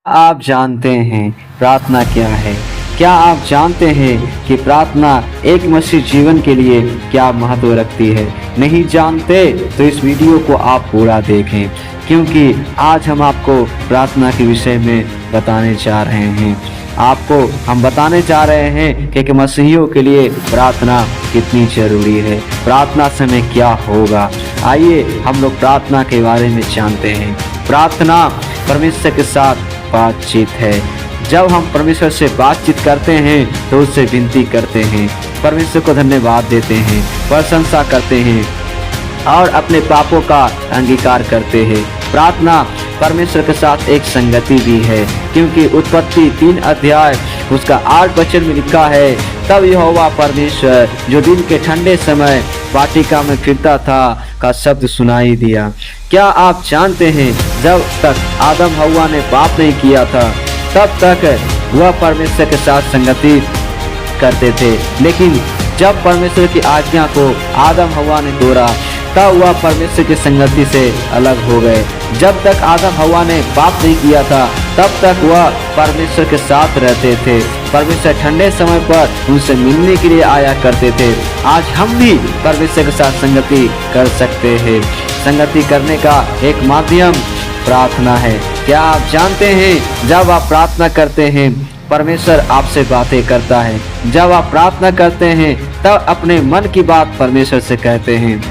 आप जानते हैं प्रार्थना क्या है? क्या आप जानते हैं कि प्रार्थना एक मसीह जीवन के लिए क्या महत्व रखती है? नहीं जानते तो इस वीडियो को आप पूरा देखें, क्योंकि आज हम आपको प्रार्थना के विषय में बताने जा रहे हैं। आपको हम बताने जा रहे हैं कि मसीहियों के लिए प्रार्थना कितनी जरूरी है, प्रार्थना से हमें क्या होगा। आइए हम लोग प्रार्थना के बारे में जानते हैं। प्रार्थना परमेश्वर के साथ बातचीत है। जब हम परमेश्वर से बातचीत करते हैं तो उससे विनती करते हैं, परमेश्वर को धन्यवाद देते हैं, प्रशंसा करते हैं और अपने पापों का अंगीकार करते हैं। प्रार्थना परमेश्वर के साथ एक संगति भी है, क्योंकि उत्पत्ति 3 अध्याय उसका 8 वचन में लिखा है, तब यहोवा परमेश्वर जो दिन के ठंडे समय वाटिका में फिरता था का शब्द सुनाई दिया। क्या आप जानते हैं, जब तक आदम हव्वा ने पाप नहीं किया था तब तक वह परमेश्वर के साथ संगति करते थे, लेकिन जब परमेश्वर की आज्ञा को आदम हव्वा ने तोड़ा तब वह परमेश्वर की संगति से अलग हो गए। जब तक आदम हव्वा ने पाप नहीं किया था तब तक वह परमेश्वर के साथ रहते थे। परमेश्वर ठंडे समय पर उनसे मिलने के लिए आया करते थे। आज हम भी परमेश्वर के साथ संगति कर सकते हैं। संगति करने का एक माध्यम प्रार्थना है। क्या आप जानते हैं, जब आप प्रार्थना करते हैं परमेश्वर आपसे बातें करता है। जब आप प्रार्थना करते हैं तब अपने मन की बात परमेश्वर से कहते हैं।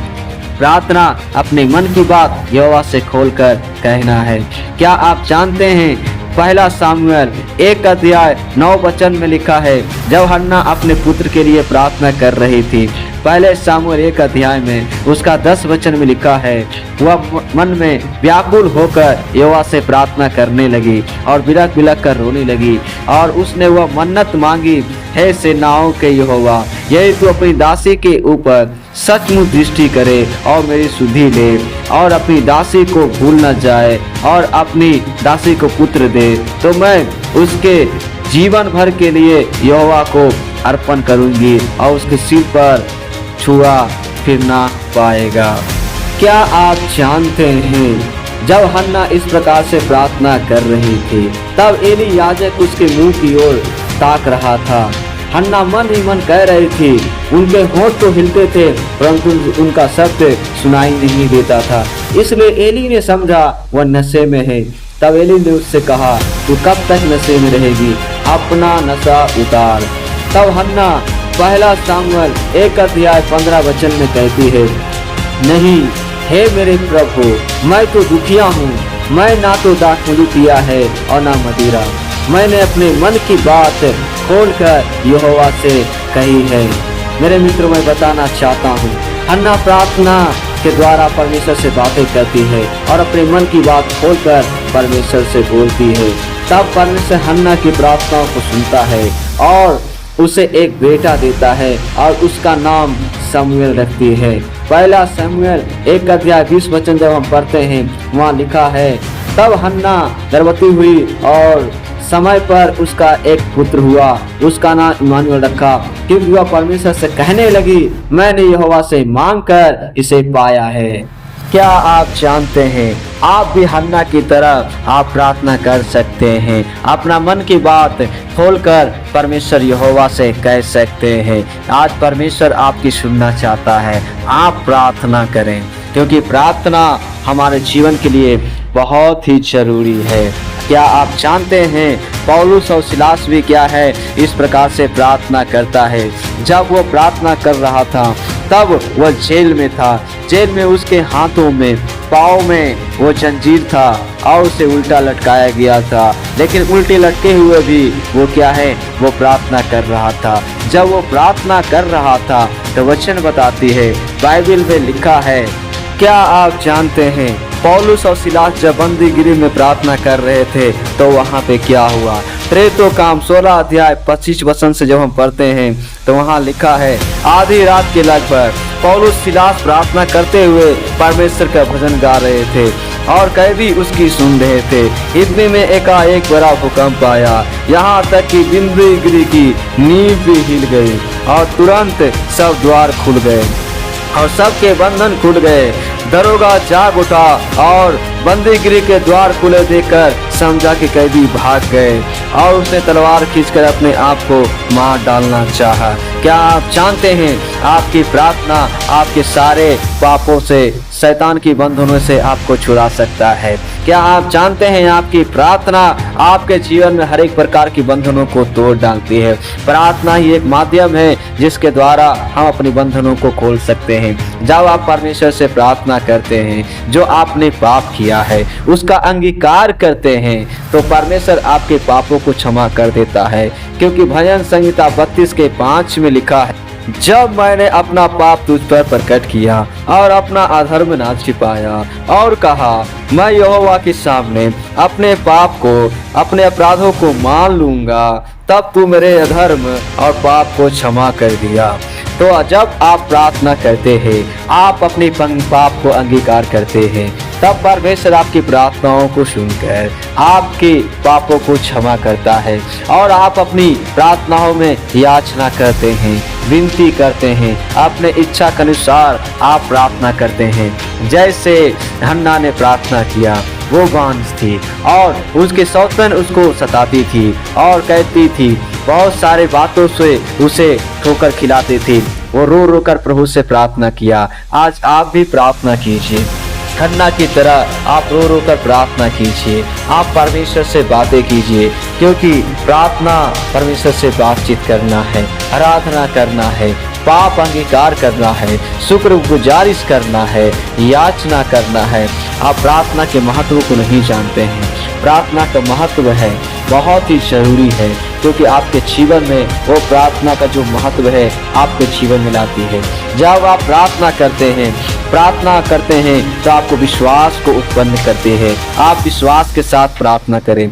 प्रार्थना अपने मन की बात यहोवा से खोलकर कहना है। क्या आप जानते हैं, पहला सामुएल 1 अध्याय 9 वचन में लिखा है, जब हन्ना अपने पुत्र के लिए प्रार्थना कर रही थी। पहले सामुएल 1 अध्याय में उसका 10 वचन में लिखा है, वह मन में व्याकुल होकर यहोवा से प्रार्थना करने लगी और बिलख बिलख कर रोने लगी और उसने वह मन्नत मांगी, हे सेनाओं के यहोवा, यदि तू अपनी दासी के ऊपर सचमुच दृष्टि करे और मेरी सुधि ले और अपनी दासी को भूल न जाए और अपनी दासी को पुत्र दे, तो मैं उसके जीवन भर के लिए यहोवा को अर्पण करूंगी और उसके सिर पर छुआ फिर ना पाएगा। क्या आप जानते हैं, जब हन्ना इस प्रकार से प्रार्थना कर रही थी तब एली याजक उसके मुंह की ओर ताक रहा था। हन्ना मन ही मन कह रही थी, उनके होंठ तो हिलते थे परंतु उनका शब्द सुनाई नहीं देता था। इसलिए एली ने समझा वह नशे में है। तब एली ने उससे कहा, तू कब तक नशे में रहेगी, अपना नशा उतार। तब हन्ना पहला सामुएल 1 अध्याय 15 वचन में कहती है, नहीं हे मेरे प्रभु, मैं तो दुखिया हूँ, मैं ना तो दाखमधु पिया है और ना मदिरा। मैंने अपने मन की बात खोलकर यहोवा से कही है। मेरे मित्रों, मैं बताना चाहता हूँ, हन्ना प्रार्थना के द्वारा परमेश्वर से बातें करती है और अपने मन की बात खोलकर परमेश्वर से बोलती है। तब परमेश्वर हन्ना की प्रार्थनाओं को सुनता है और उसे एक बेटा देता है और उसका नाम शमूएल रखती है। पहला शमूएल 1 अध्याय 20 वचन जब हम पढ़ते हैं, वहाँ लिखा है, तब हन्ना गर्भवती हुई और समय पर उसका एक पुत्र हुआ, उसका नाम इम्मानुएल रखा, क्योंकि वह परमेश्वर से कहने लगी, मैंने यहोवा से मांगकर इसे पाया है। क्या आप जानते हैं, आप भी हन्ना की तरह आप प्रार्थना कर सकते हैं। अपना मन की बात खोलकर परमेश्वर यहोवा से कह सकते हैं। आज परमेश्वर आपकी सुनना चाहता है। आप प्रार्थना करें, क्योंकि प्रार्थना हमारे जीवन के लिए बहुत ही जरूरी है। क्या आप जानते हैं, पौलुस और सिलास भी क्या है इस प्रकार से प्रार्थना करता है। जब वो प्रार्थना कर रहा था तब वह जेल में था। जेल में उसके हाथों में पाँव में वो जंजीर था और उसे उल्टा लटकाया गया था, लेकिन उल्टे लटके हुए भी वो क्या है, वो प्रार्थना कर रहा था। जब वो प्रार्थना कर रहा था तो वचन बताती है, बाइबल में लिखा है, क्या आप जानते हैं, पौलुस और सिलास जब बंदीगिरी में प्रार्थना कर रहे थे तो वहाँ पे क्या हुआ। प्रेरितों का काम 16 अध्याय 25 वचन से जब हम पढ़ते हैं तो वहाँ लिखा है, आधी रात के लगभग पौलुस सिलास प्रार्थना करते हुए परमेश्वर का भजन गा रहे थे और कैदी उसकी सुन रहे थे। इतने में एकाएक बड़ा भूकंप आया, यहाँ तक कि बंदीगिरी की नींव भी हिल गई और तुरंत सब द्वार खुल गए और सबके बंधन खुल गए दरोगा जाग उठा और बंदीगिरी के द्वार खुले देखकर समझा कि कैदी भाग गए और उसने तलवार खींचकर अपने आप को मार डालना चाहा। क्या आप जानते हैं आपकी प्रार्थना आपके सारे पापों से, शैतान की बंधनों से आपको छुड़ा सकता है? क्या आप जानते हैं आपकी प्रार्थना आपके जीवन में हर एक प्रकार की बंधनों को तोड़ डालती है? प्रार्थना ही एक माध्यम है जिसके द्वारा हम अपनी बंधनों को खोल सकते हैं। जब आप परमेश्वर से प्रार्थना करते हैं, जो आपने पाप किया है उसका अंगीकार करते हैं, तो परमेश्वर आपके पापों को क्षमा कर देता है। क्योंकि भजन संहिता 32:5 में लिखा है, जब मैंने अपना पाप तुझ पर प्रकट किया और अपना अधर्म ना छिपाया और कहा मैं यहोवा के सामने अपने पाप को, अपने अपराधों को मान लूंगा, तब तू मेरे अधर्म और पाप को क्षमा कर दिया। तो जब आप प्रार्थना करते हैं, आप अपने पाप को अंगीकार करते हैं, तब परमेश्वर आपकी प्रार्थनाओं को सुनकर आपके पापों को क्षमा करता है और आप अपनी प्रार्थनाओं में याचना करते हैं, विनती करते हैं, अपने इच्छा के अनुसार आप प्रार्थना करते हैं। जैसे हन्ना ने प्रार्थना किया, वो बांझ थी और उसके सौतन उसको सताती थी और कहती थी, बहुत सारे बातों से उसे ठोकर खिलाती थी। वो रो रो कर प्रभु से प्रार्थना किया। आज आप भी प्रार्थना कीजिए, हन्ना की तरह आप रो रो कर प्रार्थना कीजिए, आप परमेश्वर से बातें कीजिए, क्योंकि प्रार्थना परमेश्वर से बातचीत करना है, आराधना करना है, पाप अंगीकार करना है, शुक्र गुजारिश करना है, याचना करना है। आप प्रार्थना के महत्व को नहीं जानते हैं। प्रार्थना का महत्व है, बहुत ही जरूरी है, क्योंकि आपके जीवन में वो प्रार्थना का जो महत्व है आपके जीवन में लाती है। जब आप प्रार्थना करते हैं तो आपको विश्वास को उत्पन्न करते हैं। आप विश्वास के साथ प्रार्थना करें।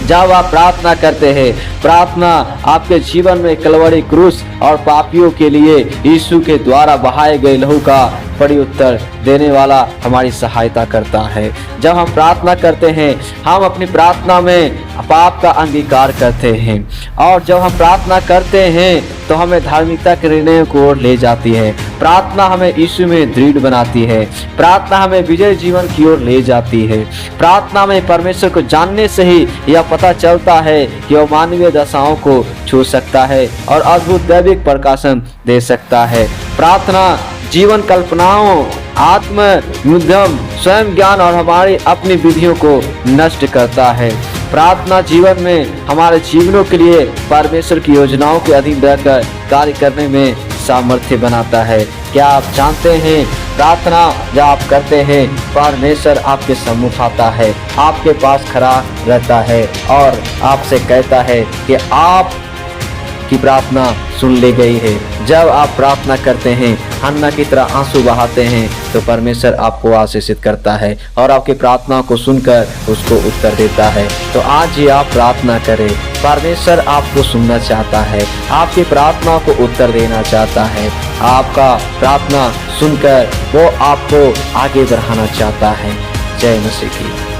जब आप प्रार्थना करते हैं, प्रार्थना आपके जीवन में कलवरी क्रूस और पापियों के लिए यीशु के द्वारा बहाए गए लहू का प्रत्युत्तर देने वाला हमारी सहायता करता है। जब हम प्रार्थना करते हैं, हम अपनी प्रार्थना में पाप का अंगीकार करते हैं, और जब हम प्रार्थना करते हैं तो हमें धार्मिकता के निर्णयों की ओर ले जाती है। प्रार्थना हमें यीशु में दृढ़ बनाती है। प्रार्थना हमें विजय जीवन की ओर ले जाती है। प्रार्थना में परमेश्वर को जानने से ही यह पता चलता है कि वह मानवीय दशाओं को छू सकता है और अद्भुत दैविक प्रकाशन दे सकता है। प्रार्थना जीवन कल्पनाओं, आत्म उद्यम, स्वयं ज्ञान और हमारी अपनी विधियों को नष्ट करता है। प्रार्थना जीवन में हमारे जीवनों के लिए परमेश्वर की योजनाओं के अधीन रहकर कार्य करने में सामर्थ्य बनाता है। क्या आप जानते हैं, प्रार्थना जब आप करते हैं, परमेश्वर आपके सम्मुख आता है, आपके पास खड़ा रहता है और आपसे कहता है कि आप की प्रार्थना सुन ली गई है। जब आप प्रार्थना करते हैं, हन्ना की तरह आंसू बहाते हैं, तो परमेश्वर आपको आशीषित करता है और आपकी प्रार्थना को सुनकर उसको उत्तर देता है। तो आज ही आप प्रार्थना करें। परमेश्वर आपको सुनना चाहता है, आपकी प्रार्थना को उत्तर देना चाहता है। आपका प्रार्थना सुनकर वो आपको आगे बढ़ाना चाहता है। जय मसीह की।